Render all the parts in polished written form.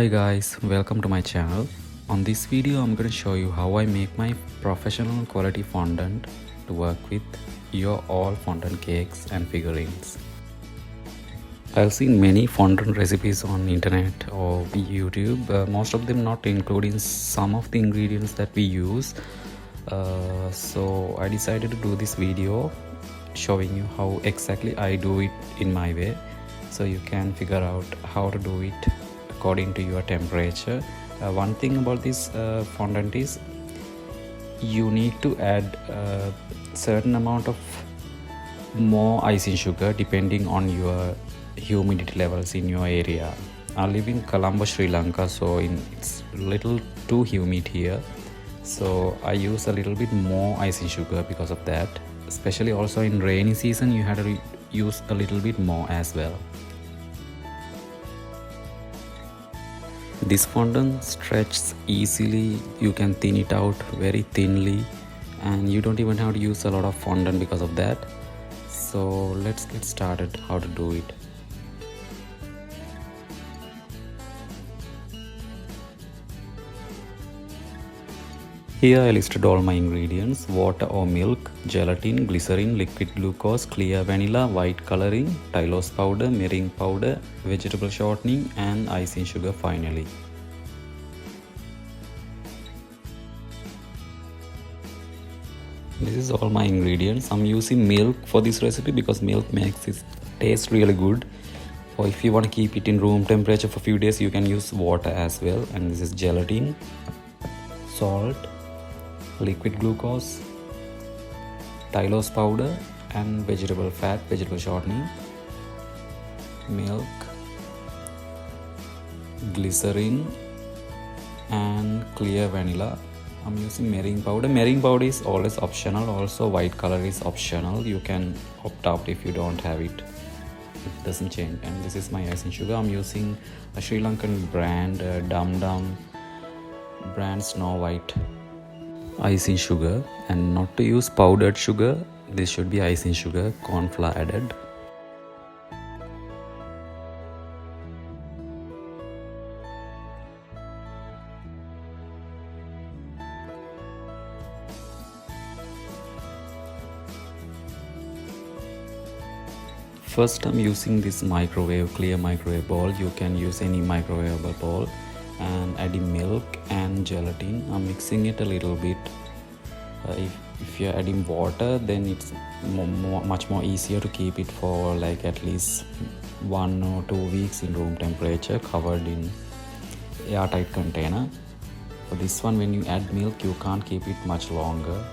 Hi guys, welcome to my channel. On this video I'm going to show you how I make my professional quality fondant to work with your all fondant cakes and figurines. I've seen many fondant recipes on internet or YouTube, most of them not including some of the ingredients that we use. So I decided to do this video showing you how exactly I do it in my way, so you can figure out how to do it according to your temperature. One thing about this fondant is you need to add a certain amount of more icing sugar depending on your humidity levels in your area. I live in Colombo, Sri Lanka, so it's a little too humid here, so I use a little bit more icing sugar because of that. Especially also in rainy season you have to use a little bit more as well. This fondant stretches easily, you can thin it out very thinly, and you don't even have to use a lot of fondant because of that. So let's get started how to do it. Here I listed all my ingredients: water or milk, gelatin, glycerin, liquid glucose, clear vanilla, white coloring, tylose powder, meringue powder, vegetable shortening, and icing sugar finally. This is all my ingredients. I'm using milk for this recipe because milk makes it taste really good. Or if you want to keep it in room temperature for a few days, you can use water as well. And this is gelatin, salt, liquid glucose, tylose powder, and vegetable fat, vegetable shortening, milk, glycerin, and clear vanilla. I'm using meringue powder. Meringue powder is always optional. Also white color is optional. You can opt out if you don't have it. It doesn't change. And this is my icing sugar. I'm using a Sri Lankan brand, Dum Dum brand Snow White icing sugar, and not to use powdered sugar. This should be icing sugar, corn flour added. First I'm using this clear microwave bowl. You can use any microwavable bowl, and adding milk and gelatin. I'm mixing it a little bit. If you're adding water, then it's much more easier to keep it for like at least 1 or 2 weeks in room temperature, covered in airtight container. For this one, when you add milk, you can't keep it much longer.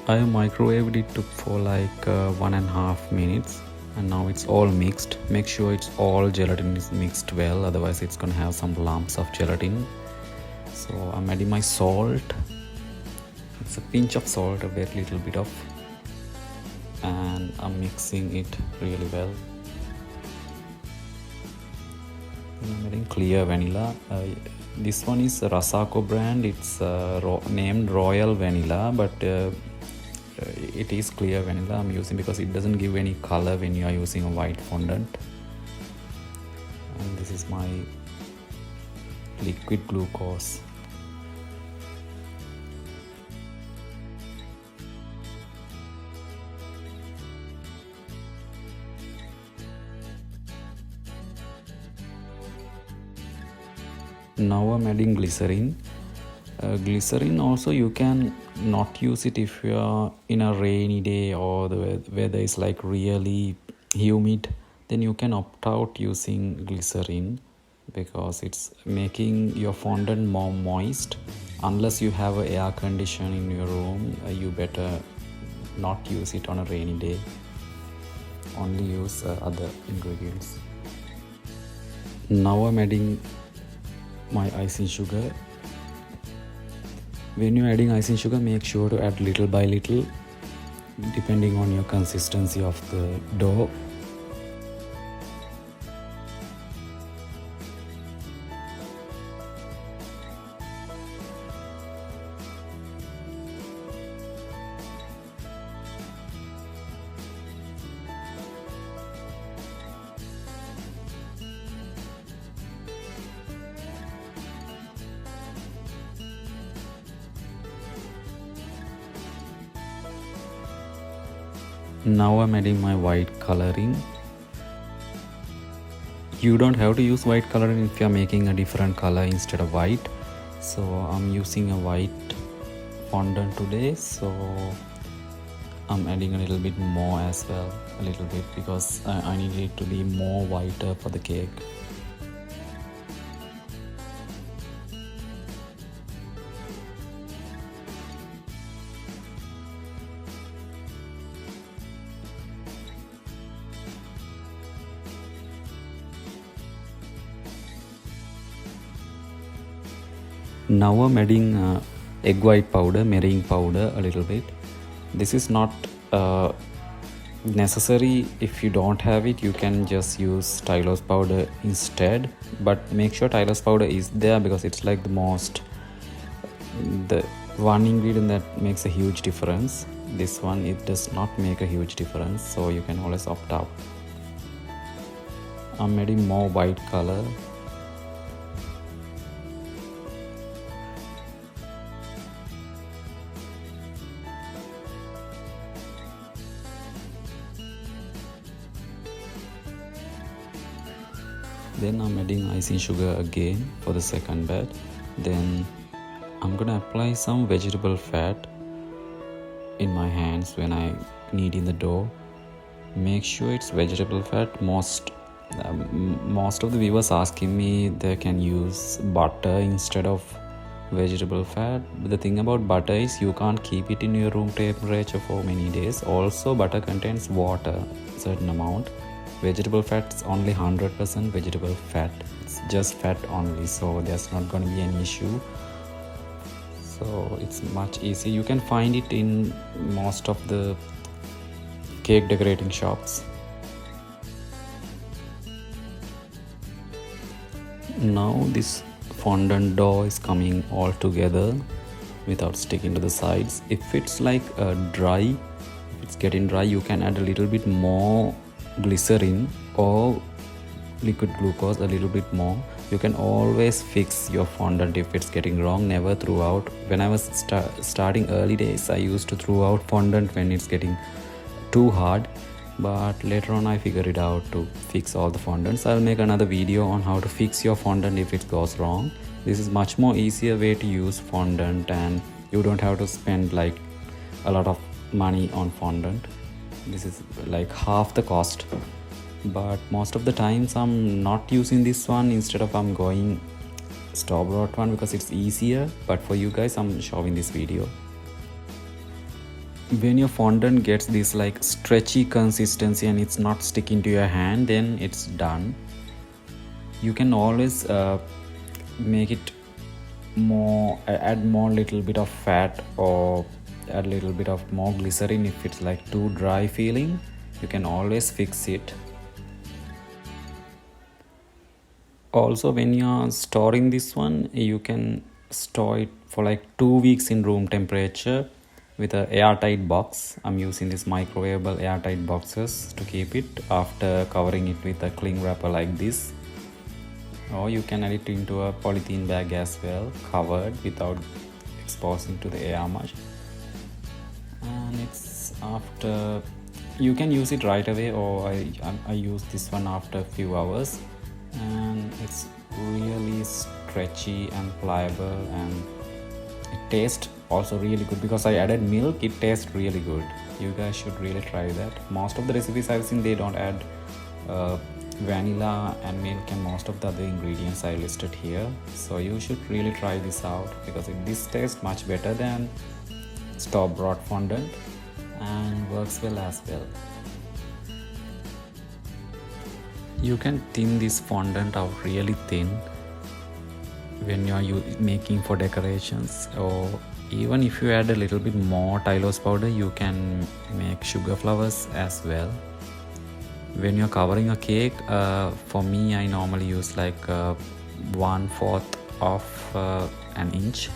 I microwaved it for like 1.5 minutes, and now it's all mixed. Make sure it's all gelatin is mixed well, otherwise it's gonna have some lumps of gelatin. So I'm adding my salt. It's a pinch of salt, a very little bit of, and I'm mixing it really well. And I'm adding clear vanilla. This one is Rasako brand. It's named Royal Vanilla, but it is clear vanilla I'm using because it doesn't give any color when you are using a white fondant. And this is my liquid glucose. Now I'm adding glycerin. Glycerin also you can not use it if you are in a rainy day or the weather is like really humid. Then you can opt out using glycerin because it's making your fondant more moist. Unless you have an air conditioner in your room, you better not use it on a rainy day. Only use other ingredients. Now I'm adding my icing sugar. When you're adding icing sugar, make sure to add little by little depending on your consistency of the dough. Now I'm adding my white coloring. You don't have to use white coloring if you're making a different color instead of white. So I'm using a white fondant today, so I'm adding a little bit more as well, a little bit, because I need it to be more whiter for the cake. Now I'm adding egg white powder, meringue powder, a little bit. This is not necessary. If you don't have it, you can just use tylose powder instead, but make sure tylose powder is there, because it's like the one ingredient that makes a huge difference. This one, it does not make a huge difference, so you can always opt out. I'm adding more white color. Then I'm adding icing sugar again for the second batch. Then I'm gonna apply some vegetable fat in my hands when I knead in the dough. Make sure it's vegetable fat. Most of the viewers asking me they can use butter instead of vegetable fat. But the thing about butter is you can't keep it in your room temperature for many days. Also, butter contains water, certain amount. Vegetable fat is only 100% vegetable fat. It's just fat only, so there's not going to be any issue. So it's much easier. You can find it in most of the cake decorating shops. Now this fondant dough is coming all together without sticking to the sides. If it's like dry, if it's getting dry, you can add a little bit more glycerin or liquid glucose, a little bit more. You can always fix your fondant if it's getting wrong. Never throw out. When I was starting early days, I used to throw out fondant when it's getting too hard, but later on I figured it out to fix all the fondants. I'll make another video on how to fix your fondant if it goes wrong. This is much more easier way to use fondant, and you don't have to spend like a lot of money on fondant. This is like half the cost, but most of the times I'm not using this one. Instead of I'm going store-bought one because it's easier, but for you guys I'm showing this video. When your fondant gets this like stretchy consistency and it's not sticking to your hand, then it's done. You can always make it more, add more little bit of fat or add a little bit of more glycerin. If it's like too dry feeling, you can always fix it. Also, when you're storing this one, you can store it for like 2 weeks in room temperature with an airtight box. I'm using this microwavable airtight boxes to keep it, after covering it with a cling wrapper like this. Or you can add it into a polythene bag as well, covered without exposing to the air much. And it's after, you can use it right away, or I use this one after a few hours, and it's really stretchy and pliable, and it tastes also really good because I added milk. It tastes really good. You guys should really try that. Most of the recipes I've seen, they don't add vanilla and milk and most of the other ingredients I listed here, so you should really try this out because this tastes much better than store-bought fondant and works well as well. You can thin this fondant out really thin when you are making for decorations, or even if you add a little bit more tylose powder, you can make sugar flowers as well. When you're covering a cake, for me I normally use like 1/4 of an inch.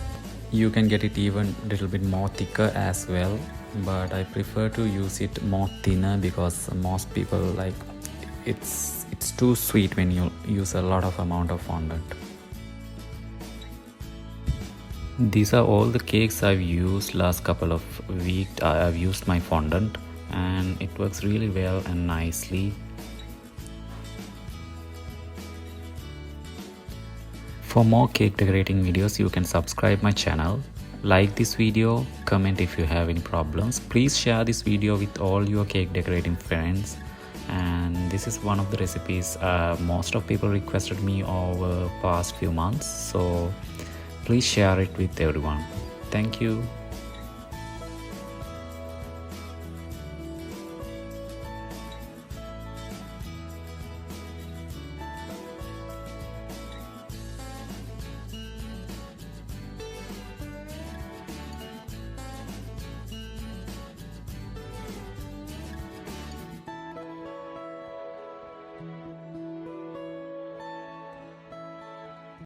You can get it even a little bit more thicker as well, but I prefer to use it more thinner because most people like it's too sweet when you use a lot of amount of fondant. These are all the cakes I've used last couple of weeks. I've used my fondant. and it works really well and nicely. For more cake decorating videos, you can subscribe my channel, like this video, comment if you have any problems. Please share this video with all your cake decorating friends. And this is one of the recipes most of people requested me over past few months, so please share it with everyone. Thank you.